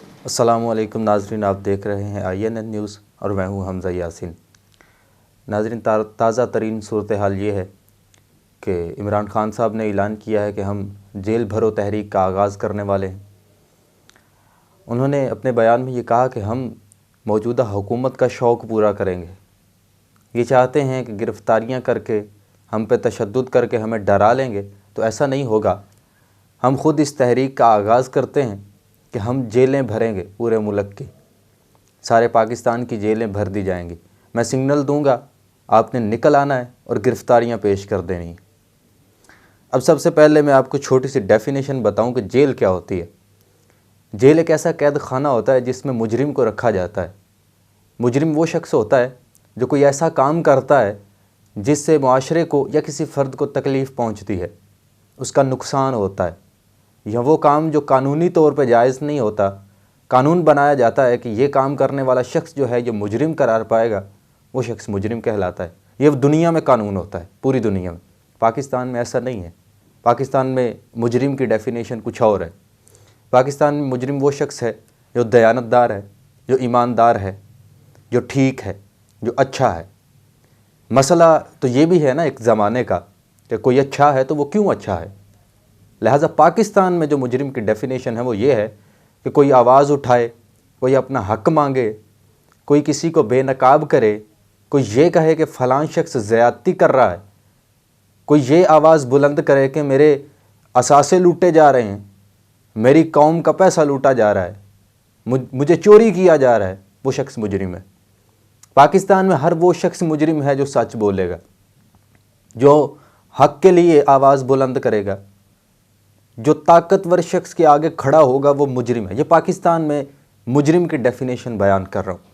السلام علیکم ناظرین، آپ دیکھ رہے ہیں INN نیوز اور میں ہوں حمزہ یاسین۔ ناظرین، تازہ ترین صورتحال یہ ہے کہ عمران خان صاحب نے اعلان کیا ہے کہ ہم جیل بھرو تحریک کا آغاز کرنے والے ہیں۔ انہوں نے اپنے بیان میں یہ کہا کہ ہم موجودہ حکومت کا شوق پورا کریں گے۔ یہ چاہتے ہیں کہ گرفتاریاں کر کے ہم پہ تشدد کر کے ہمیں ڈرا لیں گے، تو ایسا نہیں ہوگا۔ ہم خود اس تحریک کا آغاز کرتے ہیں کہ ہم جیلیں بھریں گے، پورے ملک کی سارے پاکستان کی جیلیں بھر دی جائیں گی۔ میں سگنل دوں گا، آپ نے نکل آنا ہے اور گرفتاریاں پیش کر دینی ہیں۔ اب سب سے پہلے میں آپ کو چھوٹی سی ڈیفینیشن بتاؤں کہ جیل کیا ہوتی ہے۔ جیل ایک ایسا قید خانہ ہوتا ہے جس میں مجرم کو رکھا جاتا ہے۔ مجرم وہ شخص ہوتا ہے جو کوئی ایسا کام کرتا ہے جس سے معاشرے کو یا کسی فرد کو تکلیف پہنچتی ہے، اس کا نقصان ہوتا ہے، یا وہ کام جو قانونی طور پہ جائز نہیں ہوتا، قانون بنایا جاتا ہے کہ یہ کام کرنے والا شخص جو ہے جو مجرم قرار پائے گا وہ شخص مجرم کہلاتا ہے۔ یہ دنیا میں قانون ہوتا ہے، پوری دنیا میں۔ پاکستان میں ایسا نہیں ہے۔ پاکستان میں مجرم کی ڈیفینیشن کچھ اور ہے۔ پاکستان میں مجرم وہ شخص ہے جو دیانتدار ہے، جو ایماندار ہے، جو ٹھیک ہے، جو اچھا ہے۔ مسئلہ تو یہ بھی ہے نا ایک زمانے کا کہ کوئی اچھا ہے تو وہ کیوں اچھا ہے۔ لہٰذا پاکستان میں جو مجرم کی ڈیفینیشن ہے وہ یہ ہے کہ کوئی آواز اٹھائے، کوئی اپنا حق مانگے، کوئی کسی کو بے نقاب کرے، کوئی یہ کہے کہ فلاں شخص زیادتی کر رہا ہے، کوئی یہ آواز بلند کرے کہ میرے اثاثے لوٹے جا رہے ہیں، میری قوم کا پیسہ لوٹا جا رہا ہے، مجھے چوری کیا جا رہا ہے، وہ شخص مجرم ہے۔ پاکستان میں ہر وہ شخص مجرم ہے جو سچ بولے گا، جو حق کے لیے آواز بلند کرے گا، جو طاقتور شخص کے آگے کھڑا ہوگا وہ مجرم ہے۔ یہ پاکستان میں مجرم کی ڈیفینیشن بیان کر رہا ہوں۔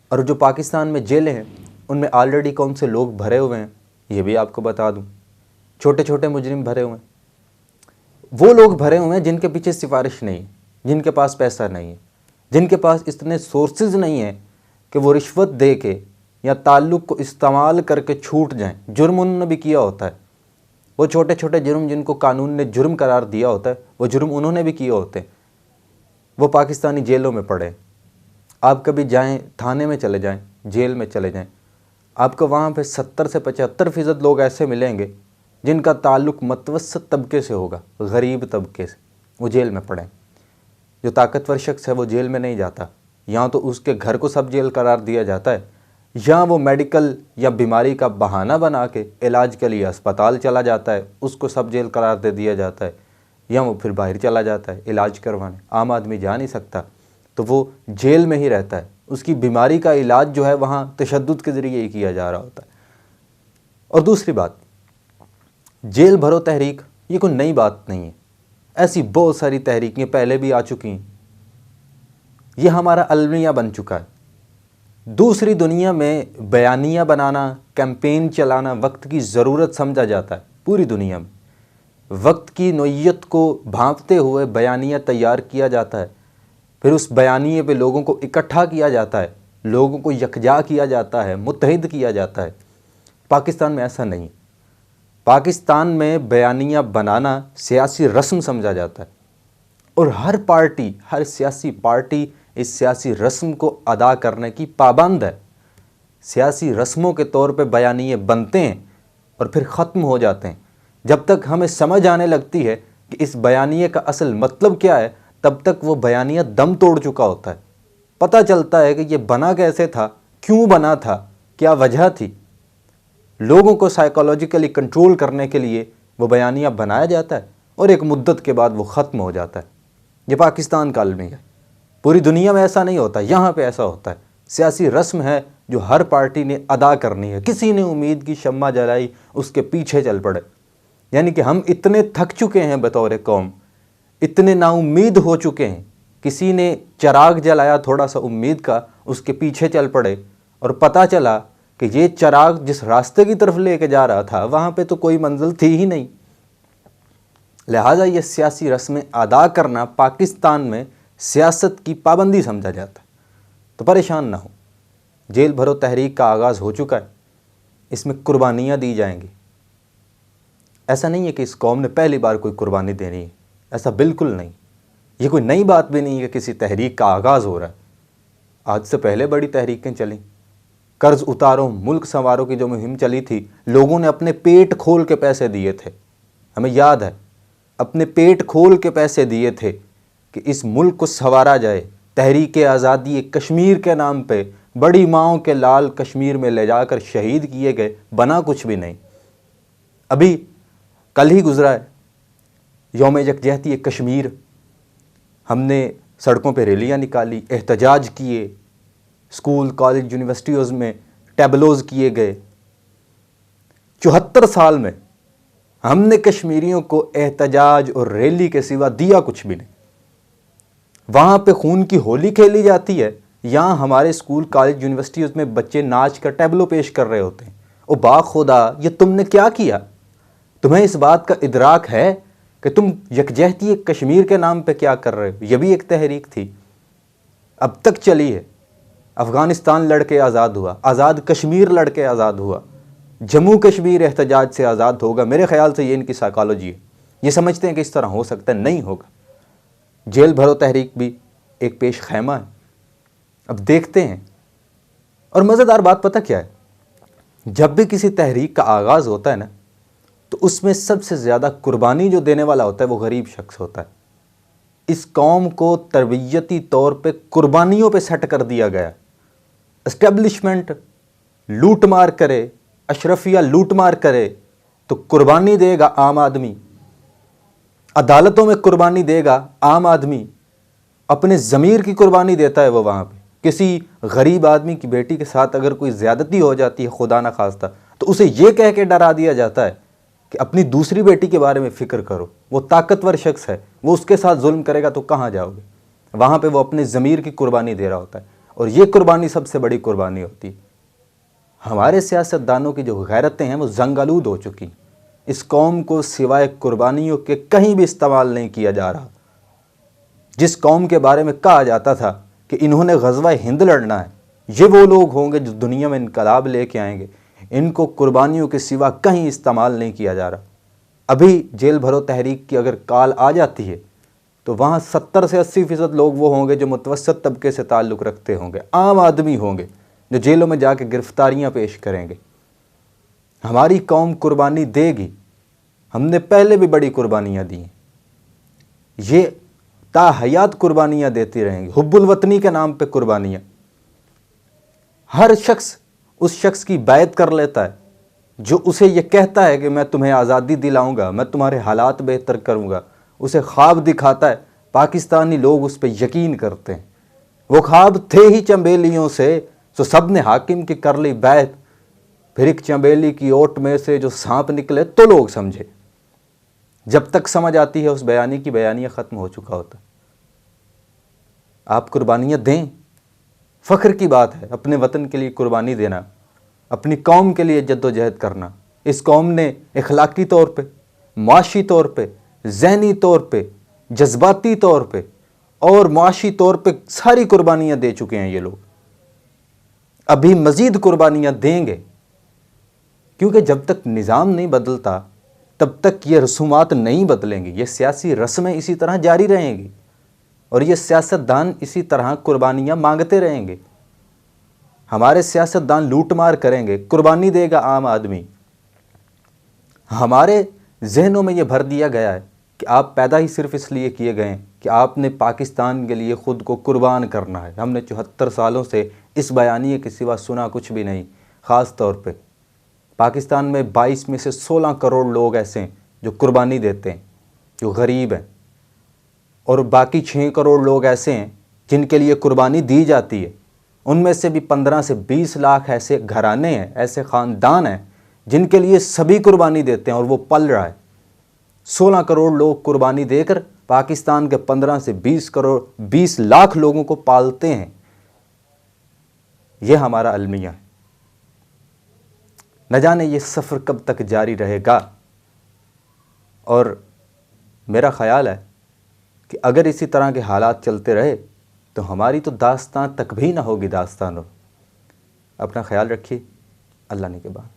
اور جو پاکستان میں جیلیں ہیں ان میں آلریڈی کون سے لوگ بھرے ہوئے ہیں یہ بھی آپ کو بتا دوں۔ چھوٹے چھوٹے مجرم بھرے ہوئے ہیں، وہ لوگ بھرے ہوئے ہیں جن کے پیچھے سفارش نہیں ہے، جن کے پاس پیسہ نہیں ہے، جن کے پاس اتنے سورسز نہیں ہیں کہ وہ رشوت دے کے یا تعلق کو استعمال کر کے چھوٹ جائیں۔ جرم انہوں نے بھی کیا ہوتا ہے۔ وہ چھوٹے چھوٹے جرم جن کو قانون نے جرم قرار دیا ہوتا ہے وہ جرم انہوں نے بھی کیے ہوتے ہیں، وہ پاکستانی جیلوں میں پڑے۔ آپ کبھی جائیں، تھانے میں چلے جائیں، جیل میں چلے جائیں، آپ کو وہاں پہ 70 سے 75% لوگ ایسے ملیں گے جن کا تعلق متوسط طبقے سے ہوگا، غریب طبقے سے، وہ جیل میں پڑیں۔ جو طاقتور شخص ہے وہ جیل میں نہیں جاتا، یا تو اس کے گھر کو سب جیل قرار دیا جاتا ہے، یا وہ میڈیکل یا بیماری کا بہانہ بنا کے علاج کے لیے اسپتال چلا جاتا ہے، اس کو سب جیل قرار دے دیا جاتا ہے، یا وہ پھر باہر چلا جاتا ہے علاج کروانے۔ عام آدمی جا نہیں سکتا تو وہ جیل میں ہی رہتا ہے، اس کی بیماری کا علاج جو ہے وہاں تشدد کے ذریعے ہی کیا جا رہا ہوتا ہے۔ اور دوسری بات، جیل بھرو تحریک یہ کوئی نئی بات نہیں ہے، ایسی بہت ساری تحریکیں پہلے بھی آ چکی ہیں، یہ ہمارا المیہ بن چکا ہے۔ دوسری دنیا میں بیانیہ بنانا، کیمپین چلانا وقت کی ضرورت سمجھا جاتا ہے۔ پوری دنیا میں وقت کی نوعیت کو بھانپتے ہوئے بیانیہ تیار کیا جاتا ہے، پھر اس بیانیے پہ لوگوں کو اکٹھا کیا جاتا ہے، لوگوں کو یکجا کیا جاتا ہے، متحد کیا جاتا ہے۔ پاکستان میں ایسا نہیں۔ پاکستان میں بیانیہ بنانا سیاسی رسم سمجھا جاتا ہے، اور ہر پارٹی، ہر سیاسی پارٹی اس سیاسی رسم کو ادا کرنے کی پابند ہے۔ سیاسی رسموں کے طور پہ بیانیے بنتے ہیں اور پھر ختم ہو جاتے ہیں۔ جب تک ہمیں سمجھ آنے لگتی ہے کہ اس بیانیے کا اصل مطلب کیا ہے، تب تک وہ بیانیہ دم توڑ چکا ہوتا ہے۔ پتہ چلتا ہے کہ یہ بنا کیسے تھا، کیوں بنا تھا، کیا وجہ تھی۔ لوگوں کو سائیکولوجیکلی کنٹرول کرنے کے لیے وہ بیانیہ بنایا جاتا ہے اور ایک مدت کے بعد وہ ختم ہو جاتا ہے۔ یہ پاکستان کا المیہ ہے۔ پوری دنیا میں ایسا نہیں ہوتا، یہاں پہ ایسا ہوتا ہے۔ سیاسی رسم ہے جو ہر پارٹی نے ادا کرنی ہے۔ کسی نے امید کی شمع جلائی، اس کے پیچھے چل پڑے۔ یعنی کہ ہم اتنے تھک چکے ہیں بطور قوم، اتنے نا امید ہو چکے ہیں، کسی نے چراغ جلایا تھوڑا سا امید کا، اس کے پیچھے چل پڑے، اور پتہ چلا کہ یہ چراغ جس راستے کی طرف لے کے جا رہا تھا وہاں پہ تو کوئی منزل تھی ہی نہیں۔ لہٰذا یہ سیاسی رسمیں ادا کرنا پاکستان میں سیاست کی پابندی سمجھا جاتا ہے۔ تو پریشان نہ ہو، جیل بھرو تحریک کا آغاز ہو چکا ہے، اس میں قربانیاں دی جائیں گی۔ ایسا نہیں ہے کہ اس قوم نے پہلی بار کوئی قربانی دینی ہے، ایسا بالکل نہیں۔ یہ کوئی نئی بات بھی نہیں ہے کہ کسی تحریک کا آغاز ہو رہا ہے، آج سے پہلے بڑی تحریکیں چلیں۔ قرض اتارو ملک سنوارو کی جو مہم چلی تھی، لوگوں نے اپنے پیٹ کھول کے پیسے دیے تھے، ہمیں یاد ہے، اپنے پیٹ کھول کے پیسے دیے تھے کہ اس ملک کو سنوارا جائے۔ تحریک آزادی کشمیر کے نام پہ بڑی ماؤں کے لال کشمیر میں لے جا کر شہید کیے گئے، بنا کچھ بھی نہیں۔ ابھی کل ہی گزرا ہے یوم یکجہتی کشمیر، ہم نے سڑکوں پہ ریلیاں نکالی، احتجاج کیے، اسکول کالج یونیورسٹیوں میں ٹیبلوز کیے گئے۔ 74 سال میں ہم نے کشمیریوں کو احتجاج اور ریلی کے سوا دیا کچھ بھی نہیں۔ وہاں پہ خون کی ہولی کھیلی جاتی ہے، یہاں ہمارے اسکول کالج یونیورسٹیوں میں بچے ناچ کر ٹیبلو پیش کر رہے ہوتے ہیں۔ او با خدا، یہ تم نے کیا کیا؟ تمہیں اس بات کا ادراک ہے کہ تم یکجہتی کشمیر کے نام پہ کیا کر رہے ہو؟ یہ بھی ایک تحریک تھی، اب تک چلی ہے۔ افغانستان لڑ کے آزاد ہوا، آزاد کشمیر لڑ کے آزاد ہوا، جموں کشمیر احتجاج سے آزاد ہوگا۔ میرے خیال سے یہ ان کی سائیکالوجی ہے، یہ سمجھتے ہیں کہ اس طرح ہو سکتا ہے، نہیں ہوگا۔ جیل بھرو تحریک بھی ایک پیش خیمہ ہے، اب دیکھتے ہیں۔ اور مزیدار بات پتہ کیا ہے؟ جب بھی کسی تحریک کا آغاز ہوتا ہے نا، تو اس میں سب سے زیادہ قربانی جو دینے والا ہوتا ہے وہ غریب شخص ہوتا ہے۔ اس قوم کو تربیتی طور پہ قربانیوں پہ سیٹ کر دیا گیا۔ اسٹیبلشمنٹ لوٹ مار کرے، اشرفیہ لوٹ مار کرے تو قربانی دے گا عام آدمی، عدالتوں میں قربانی دے گا عام آدمی، اپنے ضمیر کی قربانی دیتا ہے وہ وہاں پہ۔ کسی غریب آدمی کی بیٹی کے ساتھ اگر کوئی زیادتی ہو جاتی ہے خدا نہ خواستہ، تو اسے یہ کہہ کے ڈرا دیا جاتا ہے کہ اپنی دوسری بیٹی کے بارے میں فکر کرو، وہ طاقتور شخص ہے، وہ اس کے ساتھ ظلم کرے گا تو کہاں جاؤ گے؟ وہاں پہ وہ اپنے ضمیر کی قربانی دے رہا ہوتا ہے، اور یہ قربانی سب سے بڑی قربانی ہوتی ہے۔ ہمارے سیاستدانوں کی جو غیرتیں ہیں وہ زنگ آلود ہو چکی ہیں۔ اس قوم کو سوائے قربانیوں کے کہیں بھی استعمال نہیں کیا جا رہا۔ جس قوم کے بارے میں کہا جاتا تھا کہ انہوں نے غزوہ ہند لڑنا ہے، یہ وہ لوگ ہوں گے جو دنیا میں انقلاب لے کے آئیں گے، ان کو قربانیوں کے سوا کہیں استعمال نہیں کیا جا رہا۔ ابھی جیل بھرو تحریک کی اگر کال آ جاتی ہے تو وہاں 70 سے 80% لوگ وہ ہوں گے جو متوسط طبقے سے تعلق رکھتے ہوں گے، عام آدمی ہوں گے جو جیلوں میں جا کے گرفتاریاں پیش کریں گے۔ ہماری قوم قربانی دے گی، ہم نے پہلے بھی بڑی قربانیاں دی ہیں، یہ تا حیات قربانیاں دیتی رہیں گی۔ حب الوطنی کے نام پہ قربانیاں، ہر شخص اس شخص کی بیعت کر لیتا ہے جو اسے یہ کہتا ہے کہ میں تمہیں آزادی دلاؤں گا، میں تمہارے حالات بہتر کروں گا، اسے خواب دکھاتا ہے، پاکستانی لوگ اس پہ یقین کرتے ہیں۔ وہ خواب تھے ہی چنبیلیوں سے، تو سب نے حاکم کی کر لی بیعت، پھر ایک چنبیلی کی اوٹ میں سے جو سانپ نکلے تو لوگ سمجھے۔ جب تک سمجھ آتی ہے اس بیانی کی بیانیہ ختم ہو چکا ہوتا ہے۔ آپ قربانیاں دیں، فخر کی بات ہے اپنے وطن کے لیے قربانی دینا، اپنی قوم کے لیے جد و جہد کرنا۔ اس قوم نے اخلاقی طور پہ، معاشی طور پہ، ذہنی طور پہ، جذباتی طور پہ اور معاشی طور پہ ساری قربانیاں دے چکے ہیں یہ لوگ، ابھی مزید قربانیاں دیں گے، کیونکہ جب تک نظام نہیں بدلتا تب تک یہ رسومات نہیں بدلیں گی، یہ سیاسی رسمیں اسی طرح جاری رہیں گی، اور یہ سیاستدان اسی طرح قربانیاں مانگتے رہیں گے۔ ہمارے سیاستدان لوٹ مار کریں گے، قربانی دے گا عام آدمی۔ ہمارے ذہنوں میں یہ بھر دیا گیا ہے کہ آپ پیدا ہی صرف اس لیے کیے گئے ہیں کہ آپ نے پاکستان کے لیے خود کو قربان کرنا ہے۔ ہم نے 74 سالوں سے اس بیانیے کے سوا سنا کچھ بھی نہیں۔ خاص طور پہ پاکستان میں 22 میں سے 16 کروڑ لوگ ایسے ہیں جو قربانی دیتے ہیں، جو غریب ہیں، اور باقی 6 کروڑ لوگ ایسے ہیں جن کے لیے قربانی دی جاتی ہے۔ ان میں سے بھی 15 سے 20 لاکھ ایسے گھرانے ہیں، ایسے خاندان ہیں جن کے لیے سبھی قربانی دیتے ہیں اور وہ پل رہا ہے۔ 16 کروڑ لوگ قربانی دے کر پاکستان کے 15 سے 20 لاکھ لوگوں کو پالتے ہیں۔ یہ ہمارا المیہ ہے۔ نہ جانے یہ سفر کب تک جاری رہے گا، اور میرا خیال ہے کہ اگر اسی طرح کے حالات چلتے رہے تو ہماری تو داستان تک بھی نہ ہوگی داستانوں۔ اپنا خیال رکھیے، اللہ نے کے بعد۔